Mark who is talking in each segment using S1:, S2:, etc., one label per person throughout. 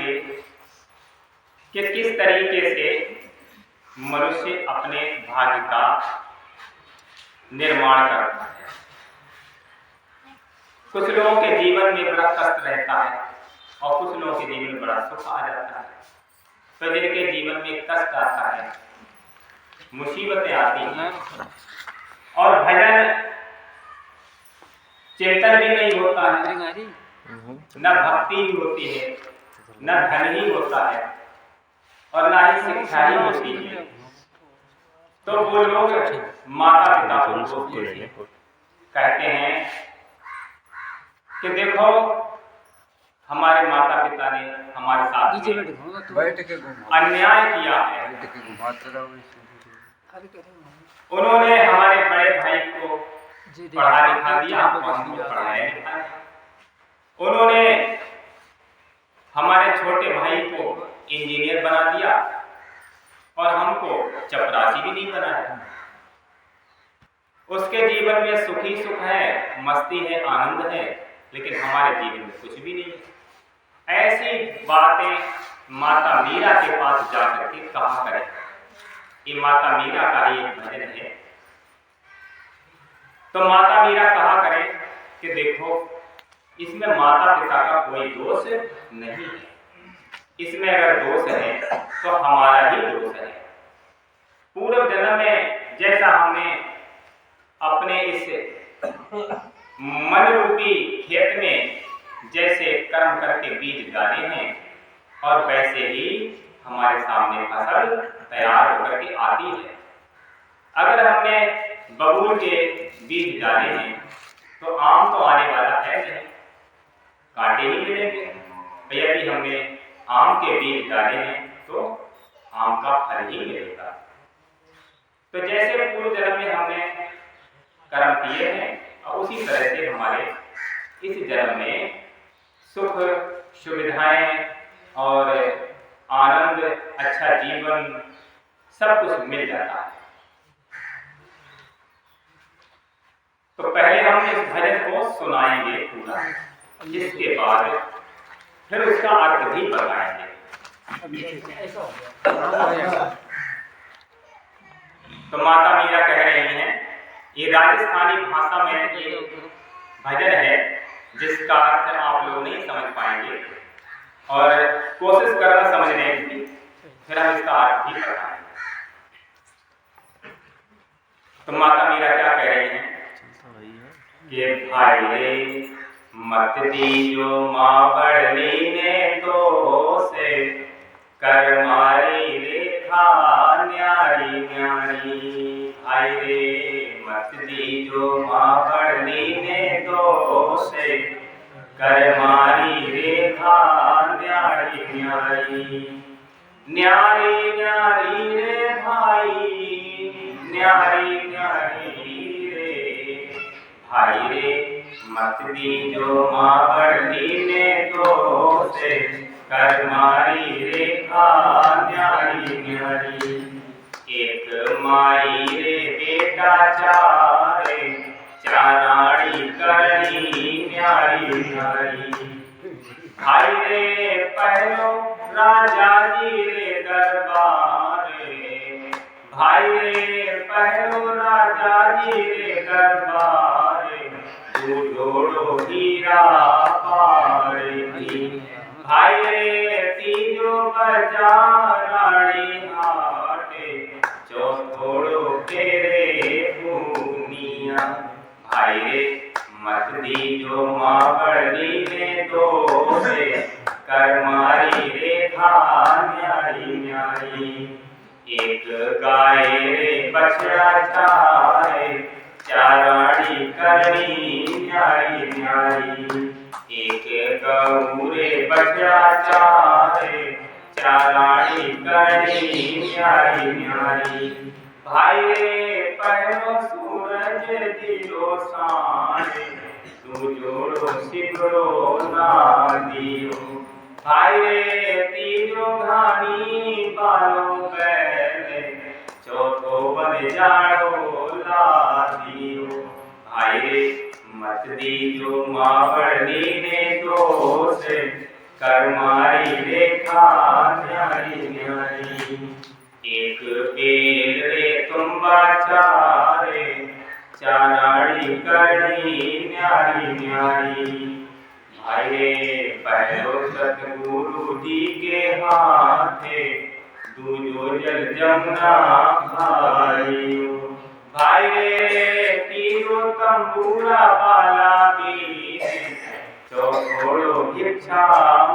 S1: करेंगे कि किस तरीके से मनुष्य अपने भाग्य का निर्माण करता है। कुछ लोगों के जीवन में बड़ा कष्ट रहता है और कुछ लोगों के जीवन में बड़ा सुख आ जाता है। तो जिनके जीवन में कष्ट आता है, मुसीबतें आती हैं और भजन चिंतन भी नहीं होता है, न भक्ति ही होती है, न धन ही होता है और न ही शिक्षा ही होती है, तो वो लोग माता पिता को कहते हैं कि देखो हमारे माता पिता ने हमारे साथ अन्याय किया है। उन्होंने हमारे बड़े भाई को पढ़ा लिखा दिया और हमको पढ़ाया लिखाया। उन्होंने हमारे छोटे भाई को इंजीनियर बना दिया और हमको चपरासी भी नहीं बनाया। उसके जीवन में सुख ही सुख है, मस्ती है, आनंद है, लेकिन हमारे जीवन में कुछ भी नहीं है। ऐसी बातें माता मीरा के पास जाकर के कहा करें। ये माता मीरा का ही एक भजन है। तो माता मीरा कहा करें कि देखो इसमें माता पिता का कोई दोष नहीं है, इसमें अगर दोष है तो हमारा ही दोष है। पूर्व जन्म में जैसा हमने अपने इस मन रूपी खेत में जैसे कर्म करके बीज डाले हैं और वैसे ही हमारे सामने फसल तैयार होकर के आती है। अगर हमने बबूल के बीज डाले हैं तो आम तो आने वाला है नहीं, कांटे ही मिलेंगे। यदि हमने आम के बीज डाले हैं तो आम का फल ही मिलेगा। तो जैसे पूर्व जन्म में हमने कर्म किए हैं और उसी तरह से हमारे इस जन्म में सुख सुविधाएं और आनंद, अच्छा जीवन सब कुछ मिल जाता है। तो पहले हम इस भजन को सुनाएंगे पूरा, जिसके बाद फिर उसका अर्थ भी बताएंगे। तो माता मीरा कह रही हैं, ये राजस्थानी भाषा में ये भजन है जिसका अर्थ आप लोग नहीं समझ पाएंगे और कोशिश करना समझने की, फिर हम इसका अर्थ भी बताएंगे। तो माता मीरा क्या कह रही हैं कि भाई रे मत दीजो माँ बड़नी ने तो से कर मारी रेखा न्यारी न्यारी। भाई रे मत दीजो माँ बड़नी ने तो से कर मारी रेखा न्यारी न्यारी। न्यारी न्यारी रे भाई, न्यारी न्यारी रे भाई रे मत दीजो माँ बड़नी ने तो से कर मारी रेखा न्यारी न्यारी। एक माई रे बेटा चारे चाराड़ी करनी न्यारी न्यारी। भाई रे पहलो राजा जी रे दरबारे, भाई रे पहलो राजा जी रे दरबारे, तू जोड़ो हीरा पारे दी। भाई रे तीजो बजा रानी हाटे, चौथोड़ो तेरे भूनिया। भाई रे मत दीजो माँ बड़नी ने तो से कर मारी रेखा न्यारी न्यारी। एक गाय रे बछड़ा चारे चाराड़ी करनी न्यारी न्यारी। एक गऊ रे बछड़ा चारे चाराड़ी करनी न्यारी न्यारी। भाई रे पहलो सूरज दियो साने, तू जोड़ो सिकड़ो ना दियो। भाई रे तीजो घानी बालो बैले, चौथो बन जाड़ो ला दियो। भाई रे मत दीजो माँ बड़नी ने तो से कर्मारी रेखा न्यारी न्यारी। एक बेल रे तुम बाचारे, चाराड़ी करनी न्यारी न्यारी। भाई रे पहलो सतगुरु जी के हाथे, दूजो जल जमुना भाइयो। भाई रे तीनों तंबूरा वाला भी, चौथोड़ो भिक्षा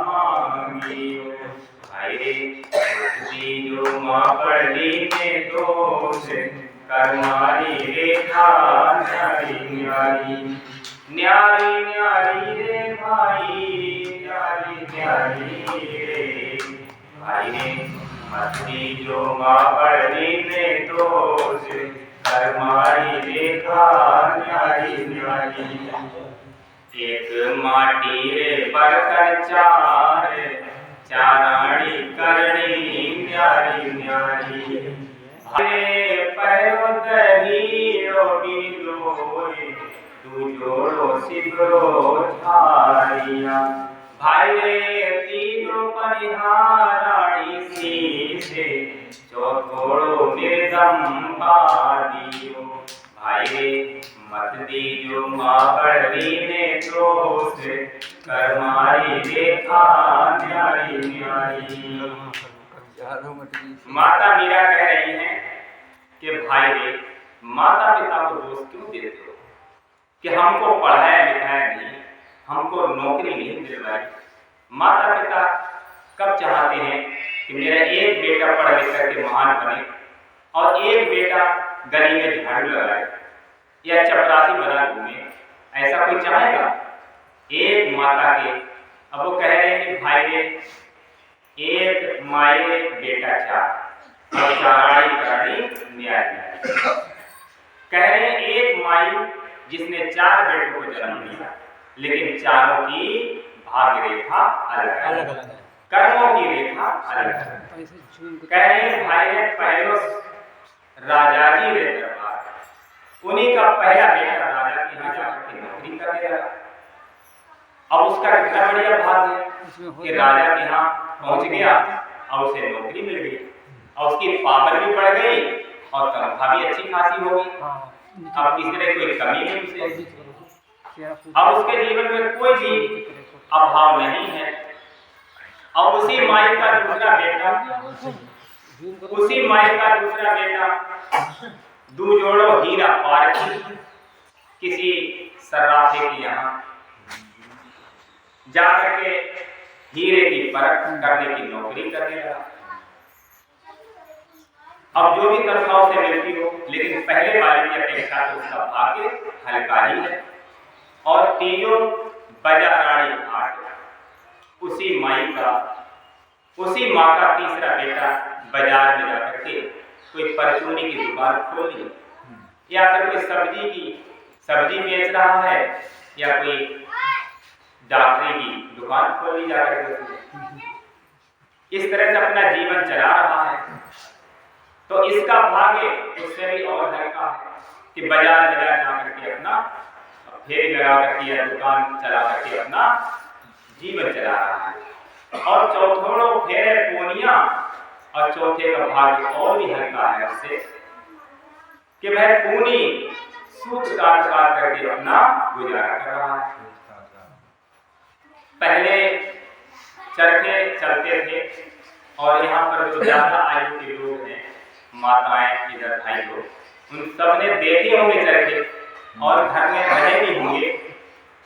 S1: मांगियो। भाई रे तीजो माँ बड़ी ने दोष, कर्मारी रेखा न्यारी न्यारी। न्यारी न्यारी रे भाई, न्यारी न्यारी रे भाई रे। मस्ती जो माँ बड़ी ने दोष, कर्मारी रेखा न्यारी न्यारी। एक माटी रे बर्तन चार, चाराड़ी करनी न्यारी न्यारी। भाई पैरो दहीरो बिलोय, तू जोड़ो सिगरो झारिया। भाई रे तीनों परिहाराणी सीधे, चौथोड़ो मृदम बादियो। भाई रे मत दीजो माँ बड़ी ने दोष, कर्मारी रेखा न्यारी न्यारी। माता मीरा कह रही हैं कि भाई रे माता पिता को दोष क्यों देते हो कि हमको पढ़ाया लिखाया नहीं, हमको नौकरी नहीं दिलवाई। माता पिता कब चाहते हैं कि मेरा एक बेटा पढ़ लिख करके महान बने और एक बेटा गली में झाड़ू लगाए या चपरासी बना घूमे, ऐसा कोई चाहेगा? एक माता के, अब वो कह रहे हैं कि भाई रे एक माई बेटा चार और चाराड़ी करनी न्यारी न्यारी। कह रहे हैं एक माई जिसने चार बेटों को जन्म दिया, लेकिन चारों की भाग्य रेखा अलग अलग है, कर्मों की रेखा अलग है। कह रहे हैं भाई रे पहलो राजा जी रे दरबार, उन्हीं का पहला बेटा राजा के यहाँ जाकर के नौकरी करने लगा। अब उसका कितना बढ़िया भाग्य है कि राजा के यहाँ पहुंच गया और उसे नौकरी मिल गई और उसकी पावर भी बढ़ गई और तनख्वाह भी अच्छी खासी हो गई। अब किसी तरह कोई कमी नहीं उसे, अब उसके जीवन में कोई भी अभाव नहीं है। और उसी माई का दूसरा बेटा दू जोड़ो हीरा पारखी किसी सर्राफे के यहाँ जाकर के हीरे की परख करने की नौकरी करने लगा। अब जो भी तनख्वाह उसे मिलती हो, लेकिन पहले वाले की अपेक्षा तो उसका भाग्य हल्का ही है। और तीनों बाजाराड़ी हाट, उसी माँ का तीसरा बेटा बाजार में जाकर के कोई परचूनी की दुकान खोल ली, या फिर कोई सब्जी बेच रहा है, या कोई डॉक्टरी की दुकान खोल ली जाकर के, इस तरह से अपना जीवन चला रहा है। तो इसका भाग्य उससे भी और हल्का है कि बाजार जाकर के अपना फेरी लगा करके या दुकान चला करके अपना जीवन चला रहा है। और चौथोड़ो फेरे पोनिया, और चौथे का भाग्य और भी हल्का है उससे कि वह पूनी सूत काट करके अपना गुजारा कर रहा है। पहले चरखे चलते थे और यहाँ पर जो ज्यादा आयु के लोग हैं, माताएं, इधर भाई लोग, उन सब ने देखे होंगे चरखे और घर में रहे भी होंगे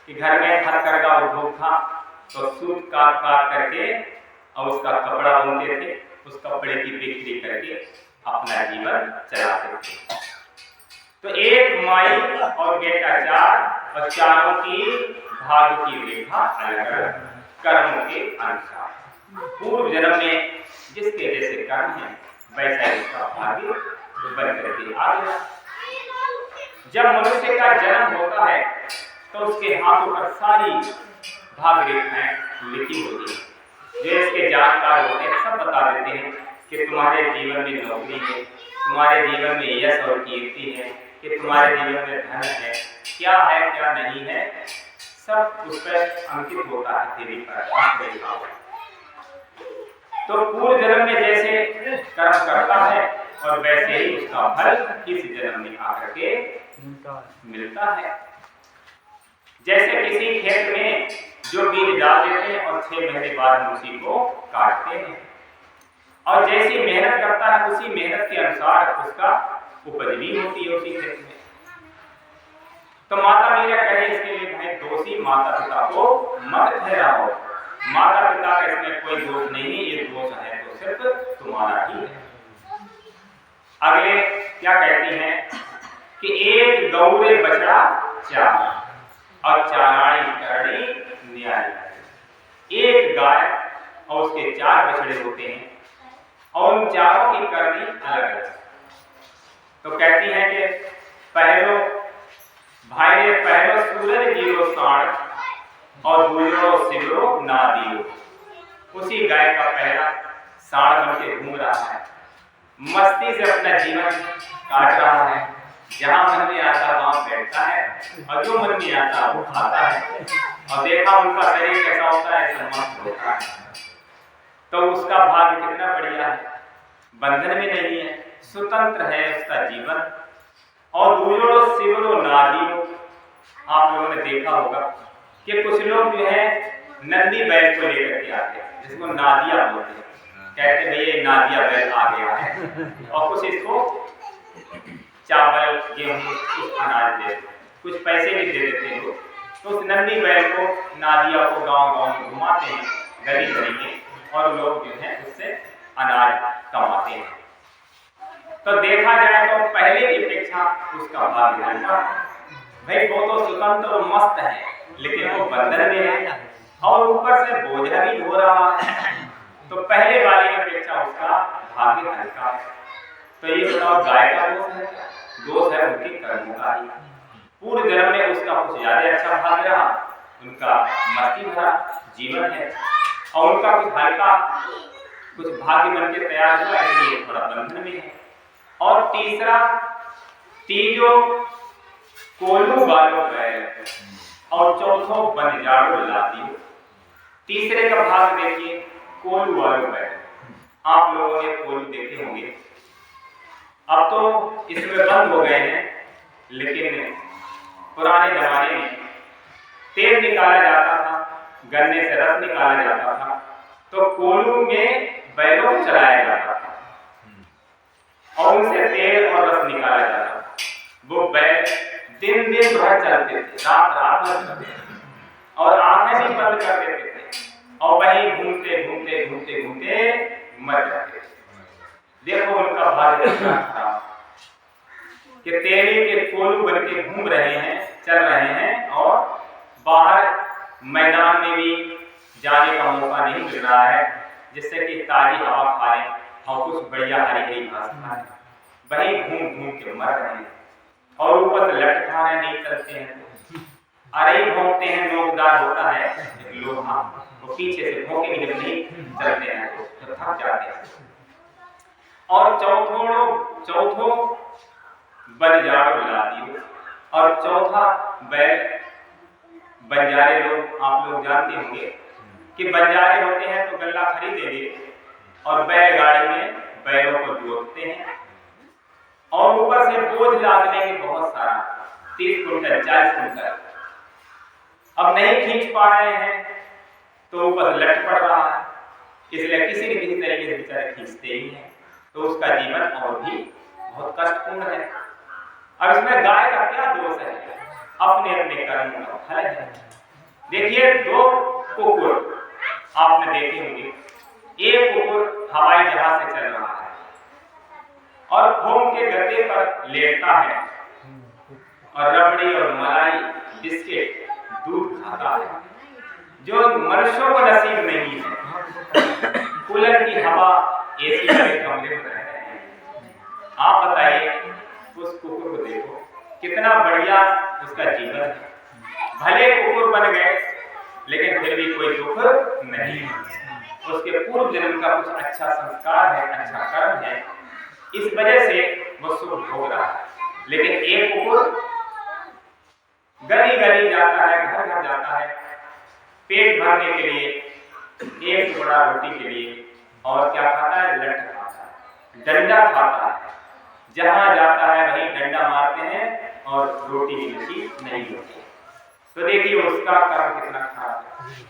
S1: कि घर में हथकरघा उद्योग था तो सूत काट करके और उसका कपड़ा बुनते थे, उस कपड़े की बिक्री करके अपना जीवन चलाते थे। तो एक माई और बेटा चार, और चारों की भाग्य की रेखा अलग अलग कर्मों के अनुसार। पूर्व जन्म में जिसके जैसे कर्म है वैसा उसका भाग्य बन करके आ गया। जब मनुष्य का जन्म होता है तो उसके हाथों पर सारी भाग्य रेखाएं लिखी होती है। जो इसके जानकार होते हैं सब बता देते हैं कि तुम्हारे जीवन में नौकरी है, तुम्हारे जीवन में यश और कीर्ति है, कि तुम्हारे जीवन में धन है, क्या नहीं है, सब उस पर अंकित होता है तेरी पर। तो पूर्व जन्म में जैसे कर्म करता है और वैसे ही उसका फल इस जन्म में आकर के मिलता है। जैसे किसी खेत में जो बीज डाल देते हैं और 6 महीने बाद उसी को काटते हैं, और जैसी मेहनत करता है उसी मेहनत के अनुसार उसका उपज भी होती है उसी खेत में। तो माता मीरा कह रही इसके लिए भाई दोषी माता पिता को मत ठहराओ, माता पिता का इसमें कोई दोष नहीं है, ये दोष है तो सिर्फ तुम्हारा ही है। अगले क्या कहती हैं कि एक गौरे बछड़ा चार और चाराणी करणी न्यारी। एक गाय और उसके 4 बछड़े होते हैं और उन चारों की करनी अलग अलग। तो कहती है कि पहलो भाई ने पहलो सूरज जीरो साण और दूसरो सिगरो ना दियो। उसी गाय का पहला साण बन के घूम रहा है, मस्ती से अपना जीवन काट रहा है, जहां मन में आता वहां बैठता है और जो मन में आता वो खाता है। और देखा उनका शरीर कैसा होता है, मस्त होता है। तो उसका भाग्य कितना बढ़िया है, बंधन में नहीं है, स्वतंत्र है उसका जीवन। और दूसरो सिगरो ना दियो। आप लोगों ने देखा होगा कि कुछ लोग जो है नंदी बैल को लेकर के आते हैं, जिसको नादिया बोलते हैं, कहते भैया नादिया बैल आ गया है, और कुछ इसको चावल गेहूं कुछ अनाज दे, कुछ पैसे भी दे देते हैं। तो उस नंदी बैल को नादिया को गांव गांव में घुमाते हैं गली गली में, और लोग जो है उससे अनाज कमाते हैं। तो देखा जाए तो पहले की अपेक्षा उसका भाग्य हल्का है। भाई वो तो स्वतंत्र और मस्त है, लेकिन वो बंधन में है और ऊपर से बोझा भी हो रहा है। तो पहले वाले की अपेक्षा उसका भाग्य हल्का है। तो ये बताओ गाय का दोष है, दोष है उनके कर्मों का ही। पूर्व जन्म में उसका कुछ ज्यादा अच्छा भाग्य रहा, उनका मस्ती भरा जीवन है, और उनका कुछ हल्का कुछ भाग्य बन के तैयार हुआ, इसलिए थोड़ा बंधन में है। और तीसरा तीजो कोलू वालो बैल और चौथो बनजाड़ो लादियो। तीसरे का भाग देखिए कोलू वालो बैल। आप लोगों ने कोलू देखे होंगे, अब तो इसमें बंद हो गए हैं, लेकिन पुराने जमाने में तेल निकाला जाता था, गन्ने से रस निकाला जाता था, तो कोलू में बैलों को चलाया जाता था और उनसे तेल और रस निकाला जाता था। वो बैल दिन दिन भर चलते थे, रात रात भर चलते थे और आंखें भी बंद कर देते थे और वहीं घूमते घूमते घूमते घूमते मर जाते थे। देखो उनका भाग्य था कि तेली के कोलू बन के घूम रहे हैं, चल रहे हैं, और बाहर मैदान में भी जाने का मौका नहीं मिल रहा है, जिससे कि ताजी हवा खाएं और कुछ बढ़िया हरी हरी घास खाएं। वहीं घूम घूम के मर रहे हैं और ऊपर से लट खा रहे, नहीं चलते हैं, अरे भोंकते हैं, नोकदार होता है लोहा, वो पीछे से भोंके भी जब नहीं चलते हैं तो थक जाते हैं। और चौथो बनजाड़ो लादियो। और चौथा बैल, बंजारे लोग आप लोग जानते होंगे कि बंजारे होते हैं तो गल्ला खरीदेंगे और बैलगाड़ी में बैलों को जोतते हैं और ऊपर से बोझ लाद देंगे बहुत सारा, 30 कुंटल 40 कुंटल। अब नहीं खींच पा रहे हैं तो ऊपर लट पड़ रहा है, इसलिए किसी न किसी तरीके से बेचारे खींचते ही हैं, तो उसका जीवन और भी बहुत कष्टपूर्ण है। अब इसमें गाय का क्या दोष है, अपने अपने कर्म का फल है। देखिए 2 कुकुर आपने देखे होंगे, एक कुकुर हवाई जहाज से चल रहा है और फोम के गद्दे पर लेटता है और रबड़ी और मलाई बिस्किट दूध खाता है, जो मनुष्यों को नसीब नहीं है। कूलर की हवा एसी वाले कमरे में रहते हैं। आप बताइए उस कुकुर को देखो कितना बढ़िया उसका जीवन है। भले कुकुर बन गए लेकिन फिर भी कोई दुख नहीं है, उसके पूर्व जन्म का कुछ अच्छा संस्कार है, अच्छा कर्म है, इस वजह से वो सुख भोग रहा है। लेकिन एक कुकुर गली गली जाता है, घर घर जाता है, पेट भरने के लिए, एक टुकड़ा रोटी के लिए, और क्या खाता है? लठ खाता है, डंडा खाता है। जहां जाता है वहीं डंडा मारते हैं और रोटी की नसीब नहीं होती। तो देखिए उसका कर्म कितना खराब है।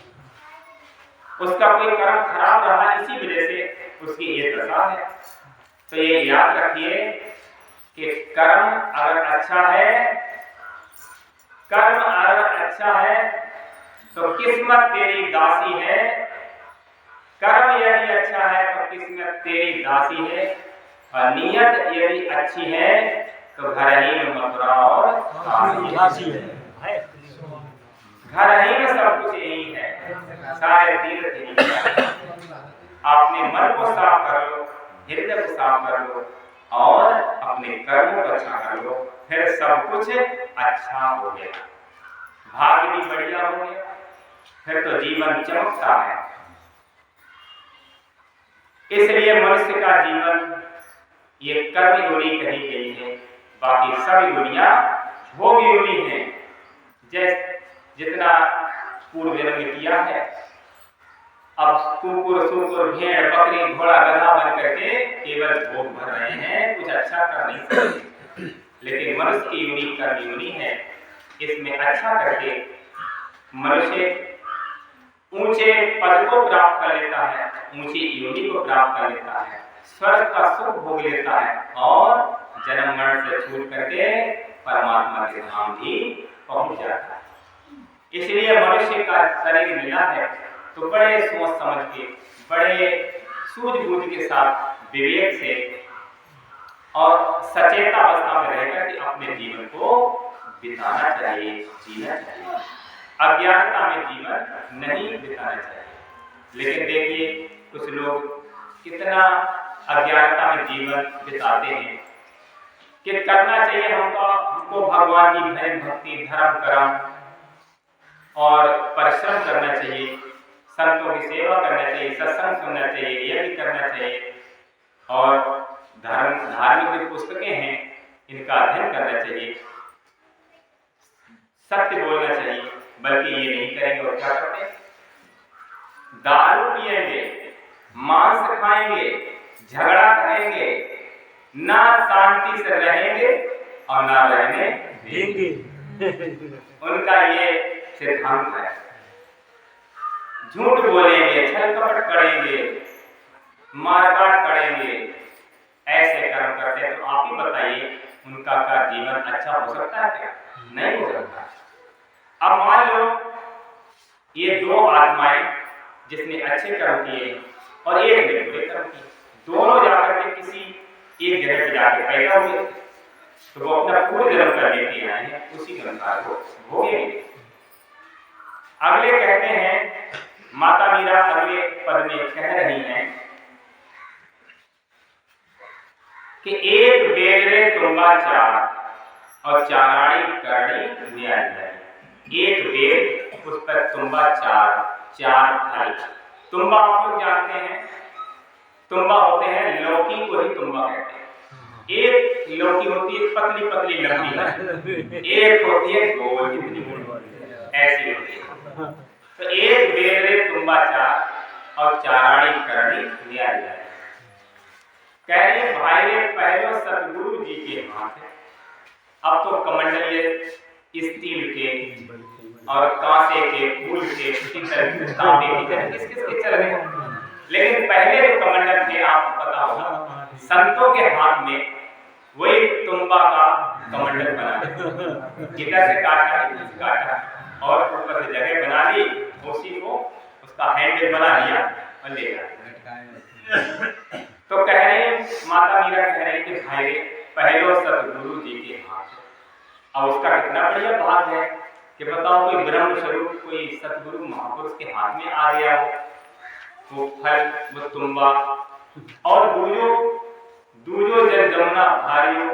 S1: उसका कोई कर्म खराब रहा, इसी वजह से उसकी ये दशा है। तो ये याद रखिए कि कर्म अगर अच्छा है, कर्म अगर अच्छा है तो किस्मत तेरी दासी है। कर्म यदि अच्छा है तो किस्मत तेरी दासी है, और नियत यदि अच्छी है तो घर ही में मथुरा और काशी है। घर ही में सब कुछ यही है, सारे तीर्थ यही है। अपने मन को साफ कर लो, हृदय को साफ कर लो, और अपने कर्मों को अच्छा कर लो, फिर सब कुछ अच्छा हो गया, भाग्य भी बढ़िया हो गया, फिर तो जीवन चमकता है। इसलिए मनुष्य का जीवन ये कर्म योनि कही गई है, बाकी सब योनियां भोग योनि है। जैसे जितना पूर्व जन्म में किया है, अब कुकुर सुकुर भेड़ बकरी घोड़ा गधा बन करके केवल भोग भर रहे हैं, कुछ अच्छा कर नहीं सकते। लेकिन मनुष्य की योनि कर्म योनि है, इसमें अच्छा करके मनुष्य ऊंचे पद को प्राप्त कर लेता है, ऊंची योनि को प्राप्त कर लेता है, स्वर्ग का सुख भोग लेता है, और जन्म मरण से छूट करके परमात्मा के धाम भी पहुंच जाता है। इसलिए मनुष्य का शरीर मिला है तो बड़े सोच समझ के, बड़े सूझबूझ के साथ, विवेक से और सचेता अवस्था में रहकर के अपने जीवन को बिताना चाहिए, जीना चाहिए। अज्ञानता में जीवन नहीं बिताना चाहिए। लेकिन देखिए कुछ लोग कितना अज्ञानता में जीवन बिताते हैं कि करना चाहिए हमको भगवान की भजन भक्ति धर्म कर्म और परिश्रम करना चाहिए, संतों की सेवा करना चाहिए, सत्संग सुनना चाहिए, यज्ञ करना चाहिए, और धार्मिक जो पुस्तकें हैं इनका अध्ययन करना चाहिए, सत्य बोलना चाहिए। बल्कि ये नहीं करेंगे और क्या करते हैं? दारू पिएंगे, मांस खाएंगे, झगड़ा करेंगे, ना शांति से रहेंगे और ना रहने देंगे। उनका ये सिद्धांत है। झूठ बोलेंगे, छल कपट करेंगे, मारकाट करेंगे, ऐसे कर्म करते हैं। तो आप ही बताइए उनका का जीवन अच्छा हो सकता है क्या? नहीं हो सकता। अब मान लो ये दो आत्माएं जिसने अच्छे कर्म किए और एक ने बुरे कर्म किए, दोनों जाकर के किसी एक जगह पे जाके पैदा हुए, तो वो अपना पूर्व जन्म कर लेके आए हैं, उसी के अनुसार वो भोगेंगे। अगले कहते हैं, माता मीरा अगले पद में कह रही हैं कि एक बेलरे तुम्बा चार और चाराणी करणी न्याय है। एक बेल, उस पर तुम्बा चार फल। तुम्बा आप लोग जानते हैं, तुम्बा होते हैं लौकी को ही तुम्बा कहते हैं। एक लौकी होती है पतली पतली लंबी, एक होती है गोल कितनी ऐसी होती है। तो एक बेलरे तुम्बा चार और चाराणी करणी न्याय है। कह रहे भाई पहले सतगुरु जी के हाथ है, अब तो कमंडलीय स्टील के और कांसे के, फूल के, तांबे के, किस किस के चल रहे हैं। लेकिन पहले जो कमंडल थे आपको पता होगा, संतों के हाथ में वही तुम्बा का कमंडल बना, इधर से काटा इधर से काटा और ऊपर से जगह बना ली, उसी को उसका हैंडल बना लिया और ले गया। तो कह रहे माता मीरा कह रही कि भाई पहले सतगुरु जी के हाथ। अब उसका कितना बढ़िया भाग है कि बताओ कोई ब्रह्म स्वरूप कोई सतगुरु महापुरुष के हाथ में आ गया हो, वो फल वो तुम्बा, और दूजो जल जमुना भारियो,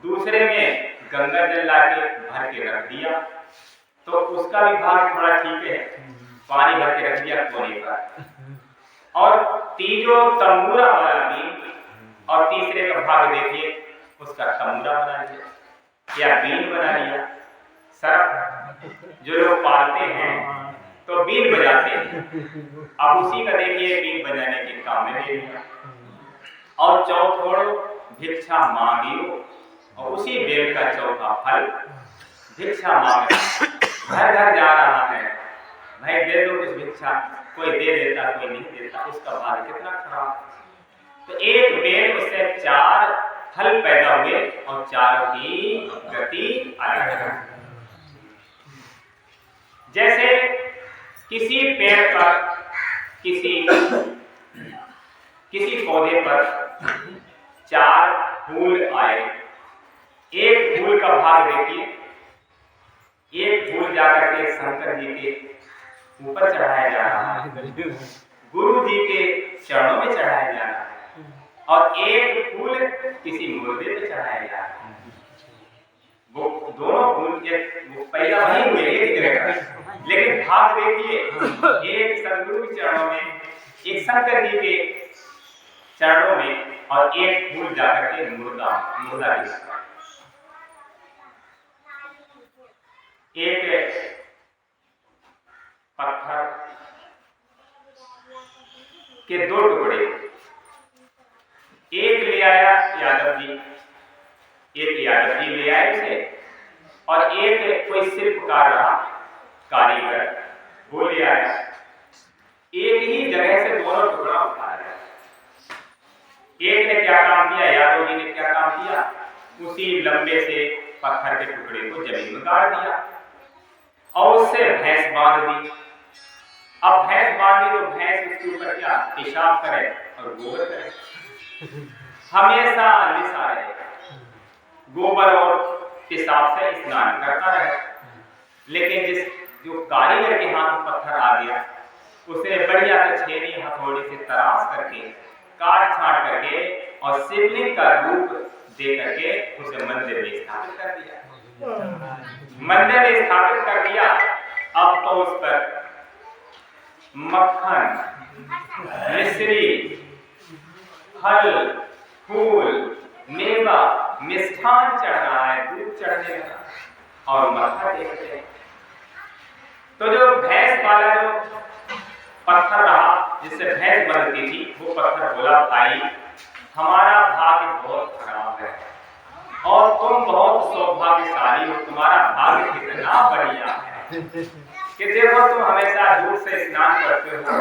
S1: दूसरे में गंगा जल लाके भर के रख दिया, तो उसका भी भाग थोड़ा ठीक है, पानी भर के रख दिया कोने पर। और तीजो तंबूरा वाला बीन, और तीसरे का भाग देखिए उसका तंबूरा बना लिया या बीन बना लिया। सर्प जो लोग पालते हैं तो बीन बजाते हैं, अब उसी का देखिए बीन बजाने के काम में दे दिया। और चौथोड़ भिक्षा मांगियो, और उसी बेल का चौथा फल भिक्षा मांग, घर घर जा रहा है, भाई दे दो कुछ भिक्षा, कोई दे देता कोई नहीं देता, उसका भाग्य कितना खराब। तो एक बेल उससे 4 फल पैदा हुए और चारों की गति अलग है। जैसे किसी पेड़ पर किसी पौधे पर 4 फूल आए, एक फूल का भाग देखिए, एक फूल जाकर के शंकर जी के ऊपर चढ़ाया जा रहा है, गुरु जी के चरणों में चढ़ाया जा रहा है, और एक फूल किसी मुर्दे पे चढ़ाया जा रहा है। वो दोनों फूल वो पैदा नहीं हुए एक जगह का, लेकिन भाग देखिए, एक सदगुरु के चरणों में, एक शंकर जी के चरणों में, और एक फूल जाकर के मुर्दा एक पत्थर के 2 टुकड़े, एक ले आया यादव जी, एक यादव जी ले आए थे, और एक कोई शिल्पकार रहा कारीगर, वो ले आया, एक ही जगह से दोनों टुकड़ा उठाया। एक ने क्या काम किया, यादव जी ने क्या काम किया, उसी लंबे से पत्थर के टुकड़े को जमीन में गाड़ दिया और उससे भैंस बांध दी। अब भैंस बांधी तो भैंस उसके ऊपर क्या पेशाब करे और गोबर करे, हमेशा निशा रहेगा, गोबर और पेशाब से स्नान करता रहे। लेकिन जो कारीगर के हाथ में पत्थर आ गया, उसने बढ़िया से छेनी हथौड़ी से तराश करके, काट छाट करके और शिवलिंग का रूप दे करके उसे मंदिर में स्थापित कर दिया। मंदिर में स्थापित कर दिया, अब तो उस पर मक्खन, मिश्री, फल, फूल, मेवा, मिष्ठान चढ़ रहा है, दूध चढ़ने लगा और मत्था टेकते हैं। तो जो भैंस वाला जो पत्थर रहा जिससे भैंस बनती थी, वो पत्थर बोला, भाई हमारा भाग्य बहुत खराब है और तुम बहुत सौभाग्यशाली हो, तुम्हारा भाग्य कितना बढ़िया है कि देखो तुम हमेशा दूध से स्नान करते हो,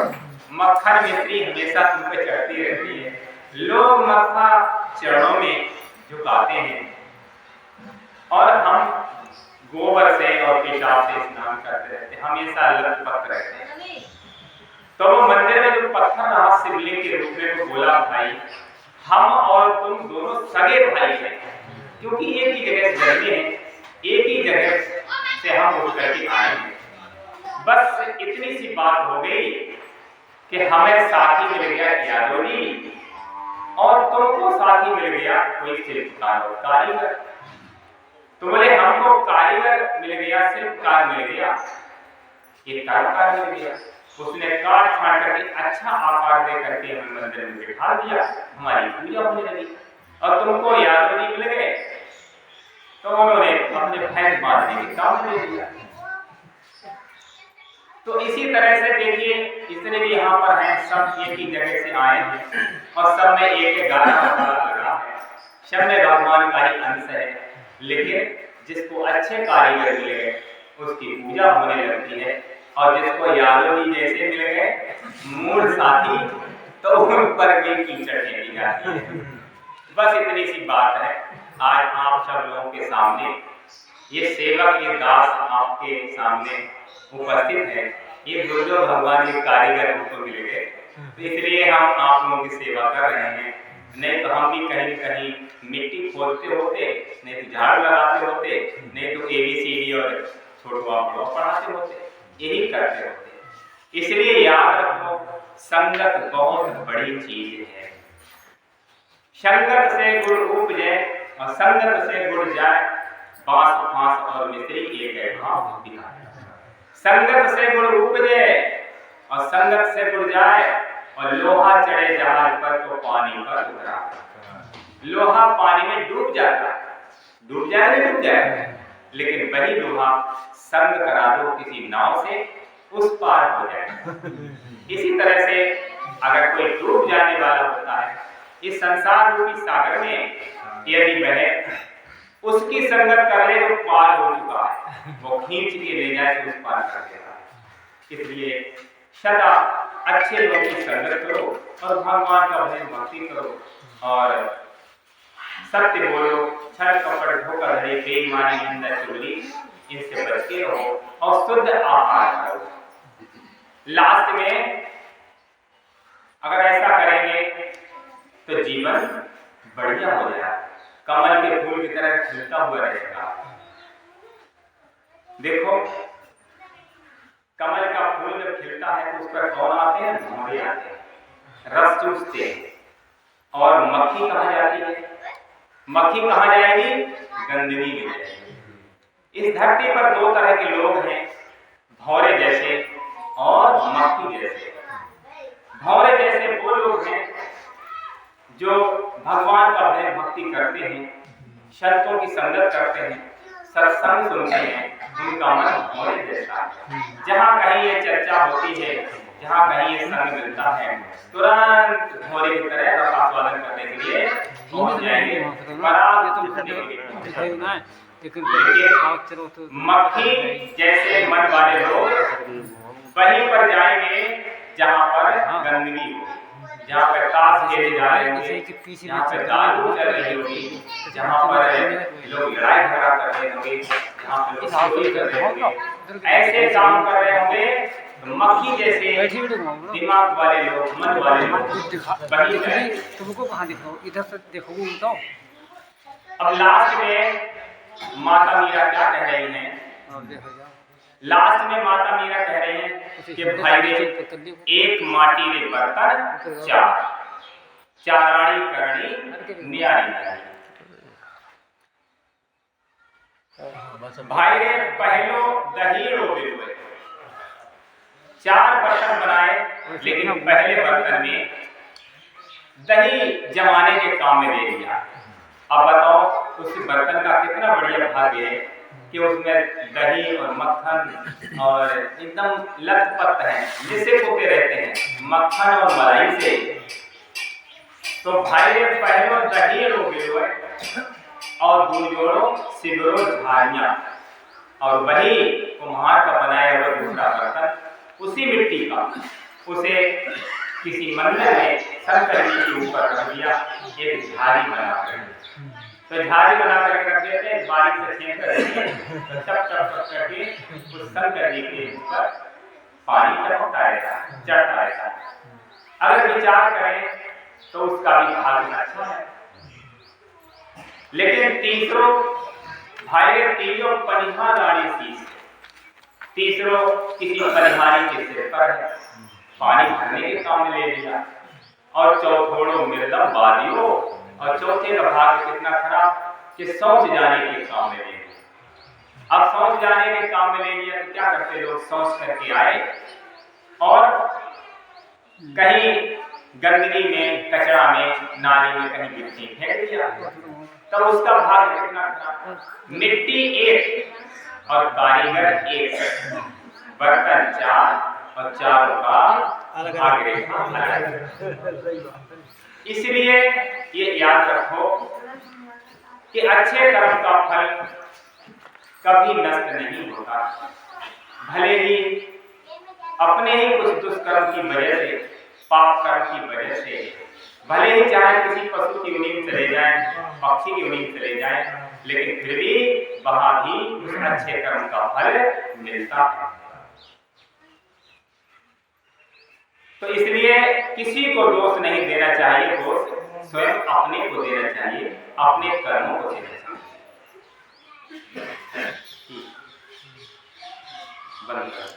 S1: मक्खन मिश्री हमेशा तुम पे चढ़ती रहती है, लोग मक्खा चरणों में झुकाते हैं और हम गोबर से और पेशाब से स्नान करते रहते हैं, हमेशा लथपथ रहते हैं। तो वो मंदिर में जो पत्थर रहा शिवलिंग के रूप में, वो बोला, भाई हम और तुम दोनों सगे भाई हैं, क्योंकि एक ही जगह से जन्मे हैं, एक ही जगह से हम उठ करके आए हैं। बस इतनी सी बात हो गई कि हमें साथी मिल गया यादव जी और तुमको साथी मिल गया कोई शिल्पकार और कारीगर। तो बोले हमको कारीगर मिल गया, शिल्पकार मिल गया, एक कलाकार मिल गया, उसने काट छाट करके अच्छा आकार दे करके हमें मंदिर में बिठा दिया, हमारी पूजा होने लगी। और तुमको यादव जी मिल गए तो उन्होंने अपने भैंस बांधने के काम दे दिया। तो इसी तरह से देखिए जितने भी यहाँ पर हैं सब एक ही जगह से आए हैं और सब में एक गाना लगा है, सब में भगवान का ही अंश है। लेकिन जिसको अच्छे कारीगर मिल गए उसकी पूजा होने लगती है, और जिसको यादव जी जैसे मिल गए मूल साथी तो उन पर भी कीचड़ फेंकी जाती है। बस इतनी सी बात है। आज आप सब लोगों के सामने ये सेवक, ये दास आपके सामने उपस्थित है। ये जो भगवान के कारीगर हमको मिल गए, तो इसलिए हम आप लोगों की सेवा कर रहे हैं। नहीं तो हम भी कहीं कहीं मिट्टी खोदते होते, नहीं तो झाड़ लगाते होते, नहीं तो ABCD और छोटवा बड़ो पढ़ाते होते, यही करते होते। इसलिए याद रखो, संगत बहुत बड़ी चीज है। संगत से गुड़ उपजे और संगत से गुड़ जाए, बांस फांस और मिश्री एक भाव दिखाए। संगत से गुड़ उपजे और संगत से गुड़ जाए, और लोहा चढ़े जहाज पर तो पानी पर उतरा। लोहा पानी में डूब जाता है, डूब जाए नहीं डूब जाए, लेकिन वही लोहा संग करा दो किसी नाव से, उस पार हो जाएगा। इसी तरह से अगर कोई डूब जाने वाला होता है इस संसार रूपी सागर में, यदि वह उसकी संगत कर ले तो पार हो चुका है, वो खींच के ले जाए तो उस पार कर देगा। इसलिए सदा अच्छे लोगों की संगत करो और भगवान का भक्ति करो और सत्य बोलो, छल कपट धोखाधड़ी बेईमानी निंदा चुगली इनसे बच के रहो और शुद्ध आहार करो। लास्ट में अगर ऐसा करेंगे तो जीवन बढ़िया हो जाएगा, कमल के फूल की तरह खिलता हुआ रहेगा। देखो कमल का फूल जब खिलता है तो उस पर कौन आते हैं? भंवरे आते हैं, रस चूसते हैं। और मक्खी कहाँ जाती है? मक्खी कहाँ जाएगी? गंदगी में जाएगी। इस धरती पर दो तरह के लोग हैं, भंवरे जैसे और मक्खी जैसे। भंवरे जैसे वो लोग हैं जो भगवान का भय भक्ति करते हैं, संतों की संगत करते हैं, सत्संग सुनते हैं, उनका मन भंवरे जैसा है। जहाँ कहीं ये चर्चा होती है, जहाँ कहीं ये संग मिलता है, तुरंत भंवरे की तरह रसास्वादन करने के लिए पहुंच जाएंगे। मक्खी जैसे मन वाले लोग वहीं पर जाएंगे जहाँ पर गंदगी हो, जहाँ पर ताश खेले जा रहे होंगे, जहाँ पर दारू चल रही होगी, जहाँ पर लोग लड़ाई झगड़ा कर रहे होंगे, जहाँ पर लोग चोरी कर रहे होंगे, ऐसे काम कर रहे होंगे। मक्खी जैसे दिमाग वाले लोग, मन वाले लोग
S2: तुमको कहाँ दिखाओ, इधर से देखोगे बताओ।
S1: अब लास्ट में माता मीरा क्या कह रही हैं? लास्ट में माता मीरा कह रही हैं कि भाई रे एक माटी रे बर्तन चार, चारानी करनी न्यारी न्यारी। भाई रे पहलो दही रोबे, चार बर्तन बनाए लेकिन पहले बर्तन में दही जमाने के काम में दे दिया। अब बताओ उस बर्तन का कितना बढ़िया भाग्य है कि उसमें दही और मक्खन और एकदम लथपथ है, जिसे पोते रहते हैं मक्खन और मलाई से। तो भाई रे पहलो दही रोगे और दूजोड़ो सिगरो झाड़ियाँ, और वही कुम्हार का बनाया हुआ दूसरा बर्तन उसी मिट्टी का, उसे किसी मंदिर में शंकर जी के ऊपर रख दिया, एक झाड़ी बना। तो झाड़ी बना कर रख देते हैं, बारीक से छेद कर देते हैं, तो टप टप टप करके उस शंकर जी के ऊपर पानी टपकता रहता है, चढ़ता रहता है। अगर विचार करें तो उसका भी भाग्य अच्छा है। लेकिन तीसरो भाई तीसरो पनिहारी शीश, तीसरो किसी पनिहारी के सिर पर है, पानी भरने के काम में ले लिया। और चौथोड़ो मृदम बादियो, और चौथे का भाग कितना खराब कि शौच जाने के काम में ले लिया। अब शौच जाने के काम में ले लिया तो क्या करते लोग? शौच करके आए और कहीं गंदगी में, कचरा में, नाली में कहीं गिट्टी फेंक दिया, तब उसका भाग कितना खराब। मिट्टी एक और कारीगर एक, बर्तन चार और चारों का आग्रह अलग। इसलिए ये याद रखो कि अच्छे कर्म का फल कभी नष्ट नहीं होता। भले ही अपने ही कुछ दुष्कर्म की वजह से, पाप कर्म की वजह से, भले ही चाहे किसी पशु की नींद चले जाए, पक्षी की नींद चले जाए, लेकिन फिर भी वहां भी उस अच्छे कर्म का फल मिलता है। तो इसलिए किसी को दोष नहीं देना चाहिए, दोष स्वयं अपने को देना चाहिए, अपने कर्मों को देना चाहिए। बंद कर।